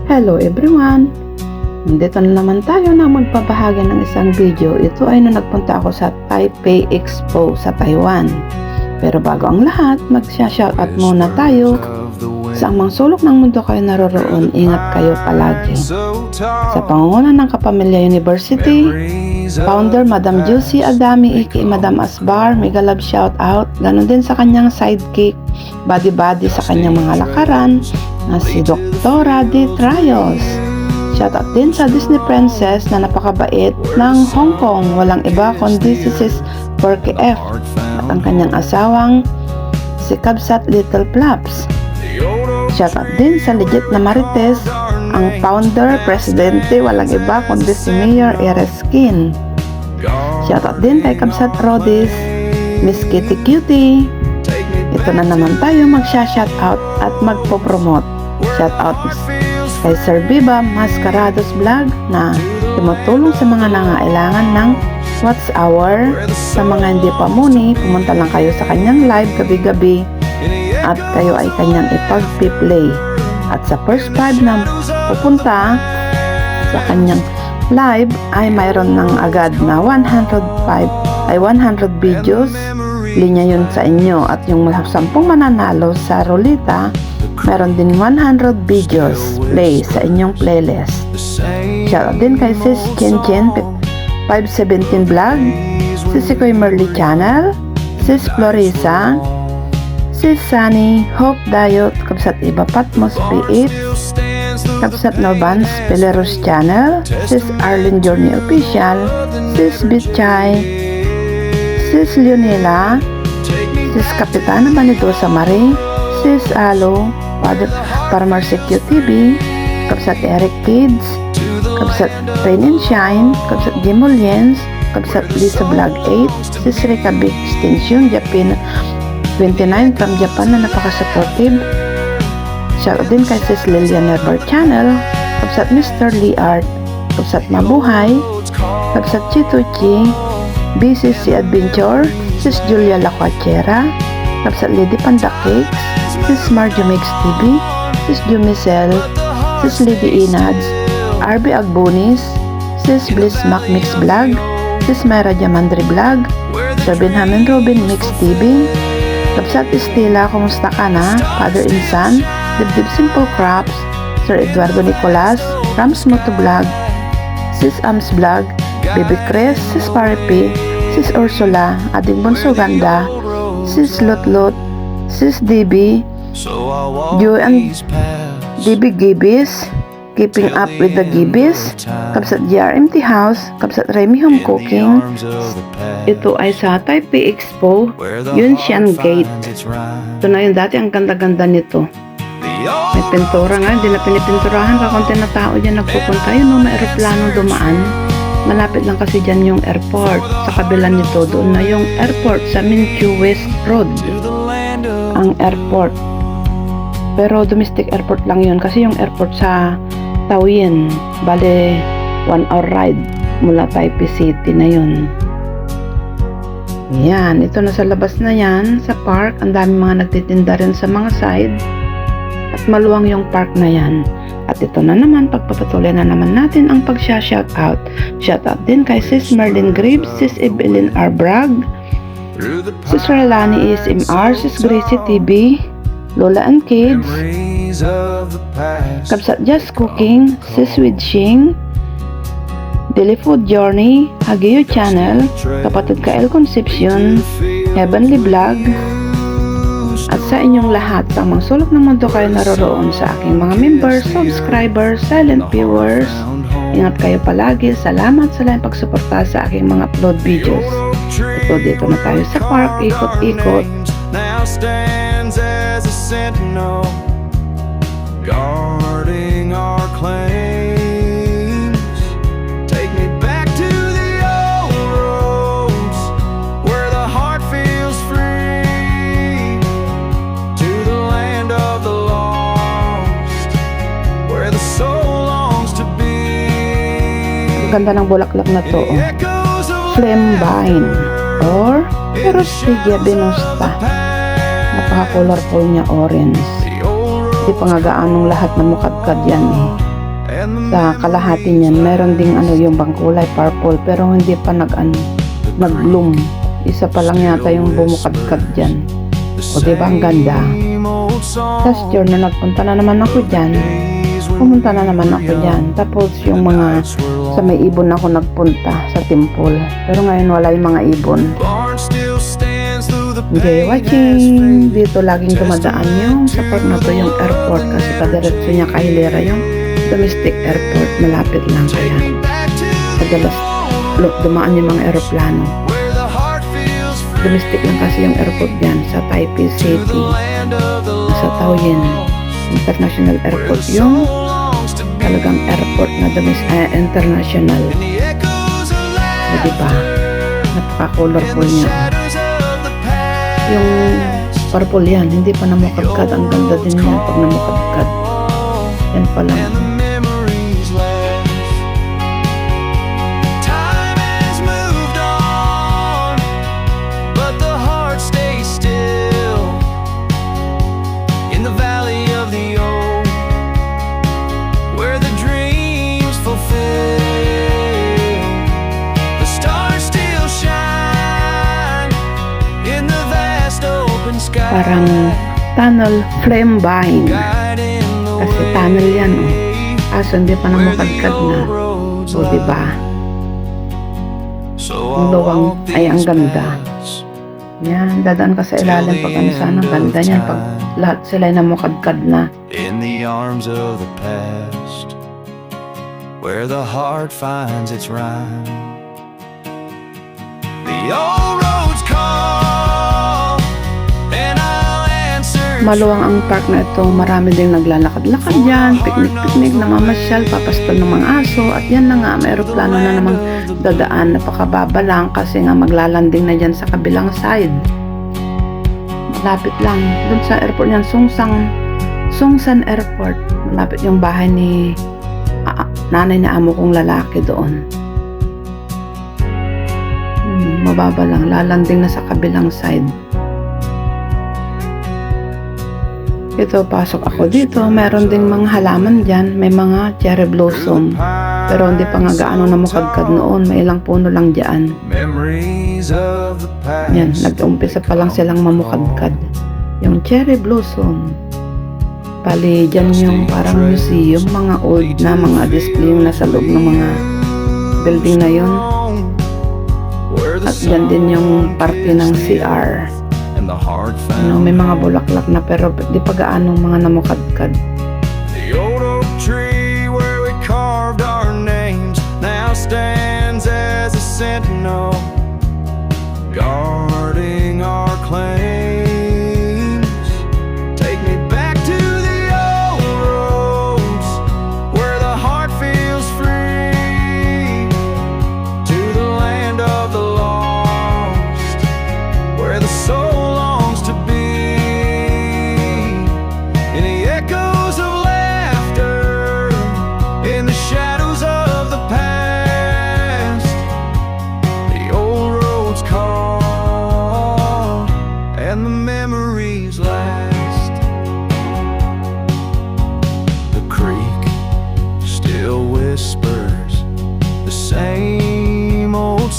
Hello everyone! Nandito na naman tayo na magpapahagi ng isang video. Ito ay nung nagpunta ako sa Taipei Expo sa Taiwan. Pero bago ang lahat, magsha-shoutout muna tayo. Sa amang sulok ng mundo kayo naroroon, ingat kayo palagi. Sa pangunguna ng Kapamilya University, founder Madam Juicy Adami aka Madam Asbar, mega love shoutout. Ganon din sa kanyang sidekick, body sa kanyang mga lakaran, na si Doktora D. Trayos. Shoutout din sa Disney Princess na napakabait ng Hong Kong, walang iba kundi si Sis Porky F. At ang kanyang asawang si Kabsat Little Flaps. Shoutout din sa legit na Marites, ang founder, presidente, walang iba kundi si Mayor Ereskin. Shoutout din kay Kabsat Rodis, Miss Kitty Cutie. Ito na naman tayo magsha-shoutout at magpo-promote. Shoutout kay Sir Viva Mascarados Vlog na tumutulong sa mga nangailangan ng What's Hour. Sa mga hindi pa muni, pumunta lang kayo sa kanyang live gabi-gabi at kayo ay kanyang ipag-play. At sa first 5 na pupunta sa kanyang live ay mayroon ng agad na 100 videos. Linya yun sa inyo. At yung 10 mananalo sa Rolita, mayroon din 100 videos play sa inyong playlist. Shoutout din kay Sis Chen 517 Vlog, Sis Koy Merly Channel, Sis Florisa, Sis Sunny, Hope Dayot, Kabsat Iba Patmos P8, Kabsat Novans Peleros Channel, Sis Arlene Journey Official, Sis Bitchay, Sis Leonela, Sis Kapitana Manidosa Marie, Sis Alo, Farmer Secure TV, Kabsat Eric Kids, Kabsat Rain and Shine, Kabsat Gemoliens, Kabsat Lisa Vlog 8, Sis Rika Big Extension, Japan 29 from Japan na napaka-supportive. Shoutout din kay Sis Lilian Nerber Channel, Kabsat Mr. Lee Art, Kabsat Mabuhay, Kabsat Chituchi, BCC Adventure, Sis Julia Lacuachera, Kabsat Lady Panda Cakes, Sis Marjomix TV, Sis Jumicel, Sis Lady Inads, RB Agbonis, Sis Bliss Mac Mix Vlog, Sis Myra Jamandri Vlog, Sir Benjamin Robin Mix TV, Kabsat Estela, kumusta ka na? Father and Son, Dibdib Simple Crops, Sir Eduardo Nicolas, Rams Moto Vlog, Sis Ams Vlog, Baby Chris, Sis Paripi, Sis Ursula, Ading Bonso Ganda, Sis Lotlot, Sis DB, Joy and DB Gibis, Keeping Up with the Gibis, Kabsat GRMT House, Kabsat Remy Home Cooking. Ito ay sa Taipei Expo, Yunxian Gate. Ito na yun, dati ang ganda-ganda nito. May pintura nga, hindi na pinipinturahan, kakunti na tao dyan nagpupunta. Yun no, may aeroplanong dumaan. Malapit lang kasi dyan yung airport. Sa kabila nito, doon na yung airport sa Minchu West Road. Ang airport. Pero domestic airport lang yun kasi yung airport sa Taoyuan, bale 1 hour ride mula Taipei City na yun. Yan, ito na sa labas na yan, sa park. Ang dami mga nagtitinda rin sa mga side at maluwang yung park na yan. At ito na naman, pagpapatuloy na naman natin ang pagsha-shoutout. Shoutout din kay Sis Merlin Graves, Sis Evelyn R. Bragg, Sis Ralani ESMR, Sis Gracie TV, Lola and Kids, Kabsat Just Cooking, Sis Widshing, Daily Food Journey, Hageo Channel, Kapatid Kael Concepcion, Heavenly Vlog, at sa inyong lahat, sa mga sulok ng mundo kayo naroroon, sa aking mga members, subscribers, silent viewers, ingat kayo palagi. Salamat sa lahat pagsuporta sa aking mga upload videos. Ito, dito na tayo sa park, ikot-ikot. Sentinel guarding our claims. Take me back to the old roads where the heart feels free, to the land of the lost where the soul longs to be. Ang ganda ng bulaklak na to, Flame Vine or Perostigia Venusta. Napaka-colorful niya, orange. Hindi pa nga gaanong lahat na mukadkad yan eh. Sa kalahati niyan, meron ding yung bang kulay purple pero hindi pa nag-bloom. Isa pa lang yata yung bumukadkad dyan. O diba ang ganda? Last year na nagpunta na naman ako dyan, pumunta na naman ako dyan. Tapos yung mga sa may ibon ako nagpunta sa temple. Pero ngayon wala yung mga ibon. Enjoy watching! Dito laging dumadaan yung sa port na to, yung airport, kasi kadiretso niya kay Hilera yung domestic airport. Malapit lang kaya kadalas dumaan yung mga aeroplano. Domestic lang kasi yung airport dyan sa Taipei City, sa Taoyuan International Airport, yung talagang airport na international. O diba? Napaka-colorful niya. Yung purple yan, hindi pa namukadkad. Ang ganda din yan pag namukadkad. Yan pa lang. Parang tunnel flame vine. Kasi tunnel yan, kaso hindi pa namukadkad na. So, diba? Ang luwang ay ang ganda. Yan, dadaan ka sa ilalim pag sana ang ganda niyan pag lahat sila ay namukadkad na. In the arms of the past, where the heart finds its rhyme, the old roads call, and I'll answer. Maluwang ang park na ito. Marami ding naglalakad-lakad dyan, picnic-picnic, namamasyal, papastol ng mga aso. At yan na nga, may aeroplano na namang dadaan. Napakababa lang kasi nga maglalanding na dyan sa kabilang side. Malapit lang. Doon sa airport yan, Songsan Airport. Malapit yung bahay ni nanay na amo kong lalaki doon. Mababa lang. Lalanding na sa kabilang side. Ito, pasok ako dito. Meron ding mga halaman dyan. May mga cherry blossom. Pero hindi pa nga gaano namukadkad noon. May ilang puno lang dyan. Yan, nag-umpisa pa lang silang mamukadkad. Yung cherry blossom. Bali, dyan yung parang museum. Mga old na, mga display yung nasa loob ng mga building na yun. At dyan din yung parte ng CR. May mga bulaklak na pero di pa gaano mga namukadkad. The old oak tree where we carved our names now stands as a sentinel, guarding our claims. Take me back to the old roads where the heart feels free, to the land of the lost where the soul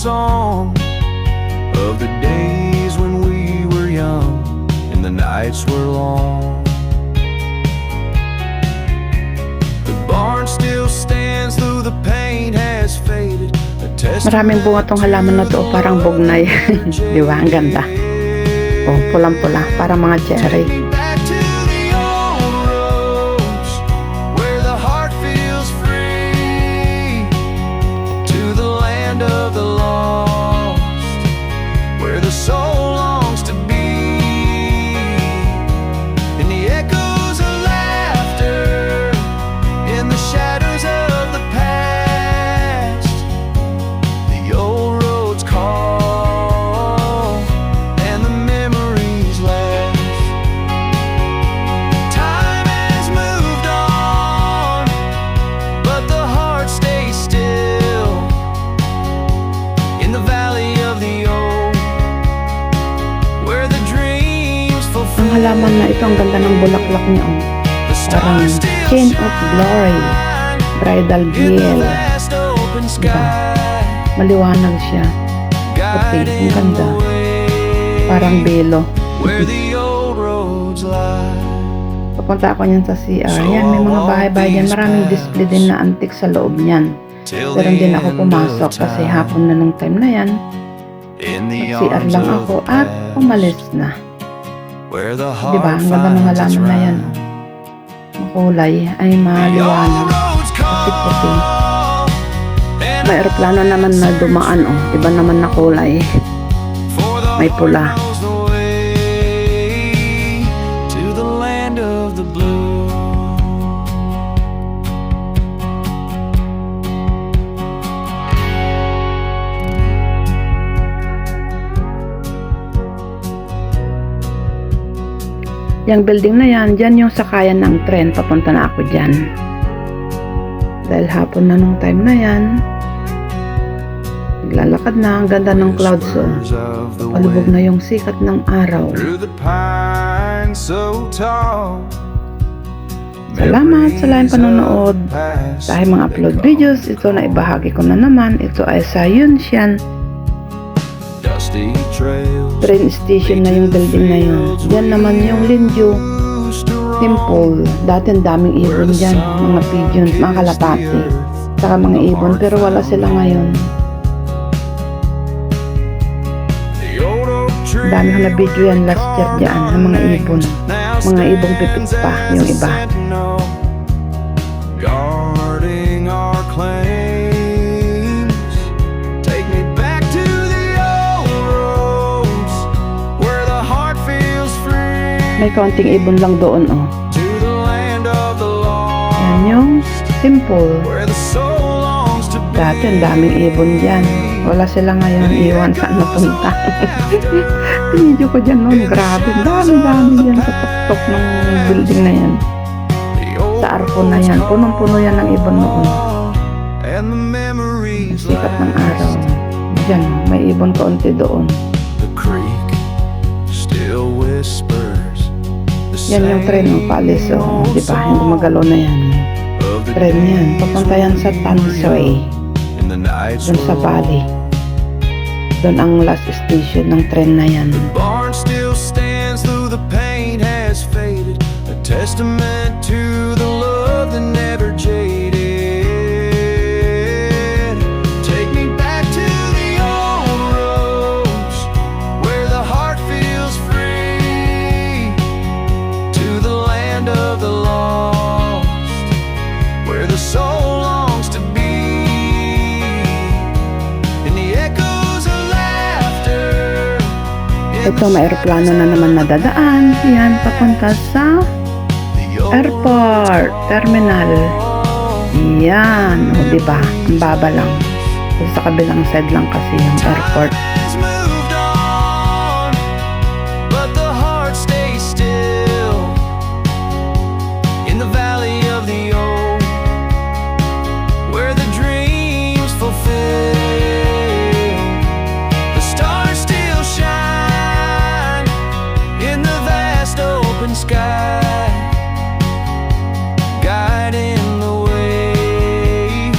song of the days when we were young and the nights were long. The barn still stands though the paint has faded. Maraming bunga tong halaman na to, parang bugnay. Di ba? Ang ganda. Oh, pulang-pula, parang mga cherry. Ang halaman na ito, ang ganda ng bulaklak niya. Parang chain of glory. Bridal In the Biel. vast open Diba? sky, Maliwanag siya. Puti. Ang ganda. Parang belo. where the old roads lie. Papunta ako niyan sa CR. Yan, may mga bahay-bahay dyan. Maraming display din na antik sa loob niyan. Till Pero the hindi na ako end pumasok of kasi time. hapon na nung time na yan. In the CR arms lang of ako the at past, umalis na. where the Diba? heart Ang ganda ng finds its halaman na yan. rhyme. Makulay ay The maliwanag. old roads Puti-puti. call, and May aeroplano naman na dumaan oh. Iba naman na kulay. for the May pula. heart knows the way to the land of the blue. Yung building na yan, dyan yung sakayan ng tren. Papunta na ako dyan. Dahil hapon na nung time na yan. Naglalakad na. Ang ganda ng clouds oh. Of the Palubog wind, na yung sikat ng araw. through the pines so tall. Salamat sa lahat panonood. Past Dahil mga upload videos, ito na ibahagi ko na naman. Ito ay sa Yunxian dusty trails. train station na yung building na yun. Diyan naman yung Linju Temple. Dati ang daming ibon dyan. Mga pigeons, mga kalapati. Saka mga ibon, pero wala sila ngayon. Dami ko na video yan last year dyan ng mga ibon. Mga ibong pipit pa yung iba. Guarding our claims, take me back to the old roads where the heart feels free. May kaunting ibon lang doon oh. To the land of the lost, Yan yung temple. where the soul longs to be. Dati ang daming ibon dyan. Wala sila ngayon. Iwan saan napunta. Video ko dyan noon. Grabe. Dami-dami dyan sa tuktok ng building na yan. Sa arko na yan. Punong-puno yan ng ibon noon. And the memories Sikat ng araw. Dyan. May ibon kaunti doon. The creek still whispers the Yan yung tren ng paalis. Oh. Diba? Yung gumagalaw na yan. of the Tren yan. Papunta yan sa Tansui. in the nights Doon sa Bali. Doon ang last station ng tren na yan. barn still stands though the paint has faded, a testament to the love that never jaded. Take me back to the old roads where the heart feels free, to the land of the lost where the soul longs to be, in the echoes of laughter. Ito, may aeroplano na naman nadadaan. Yan, papunta sa airport, terminal. Yan, o diba? Ang baba lang. Sa kabilang side lang kasi yung airport. Times moved on, but the heart stays still in the valley of the old, where the dreams fulfill. The stars still shine in the vast open sky, guiding the way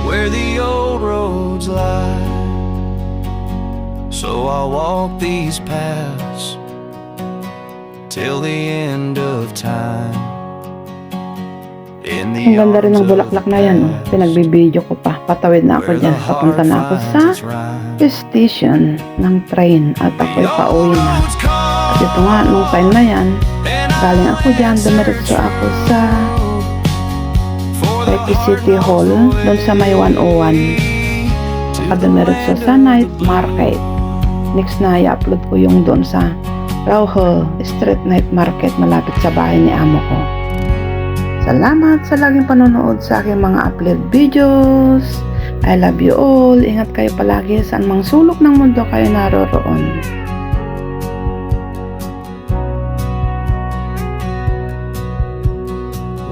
where the old roads lie. So I'll walk these paths till the end of time. In the Ang ganda rin ng arms of bulaklak na yan. Oh. Pinagbibideo ko pa. Patawid na ako where dyan. the Papunta heart na ako sa finds its rhyme. station ng train. At ako'y pauwi na. Roads At ito call, nga, nung time na yan, and I galing ako dyan. Dumiretso ako sa for the Taipei heart City knows Hall. the way Doon sa may 101. to Saka the dumiretso land sa of night the market. Next na i-upload ko yung doon sa Rauhel Street Night Market malapit sa bahay ni amo ko. Salamat sa laging panonood sa aking mga upload videos. I love you all. Ingat kayo palagi saan mang sulok ng mundo kayo naroroon.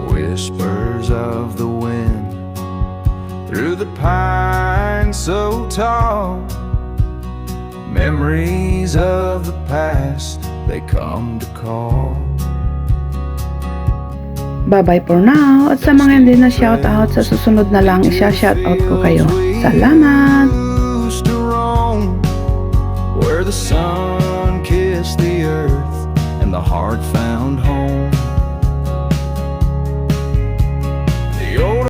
whispers of the wind through the pines so tall, memories of the past they come to call. Bye-bye for now. At sa mga hindi na shoutout, sa susunod na lang isya-shoutout ko kayo. Salamat! Used to roam where the sun kissed the earth and the heart found home.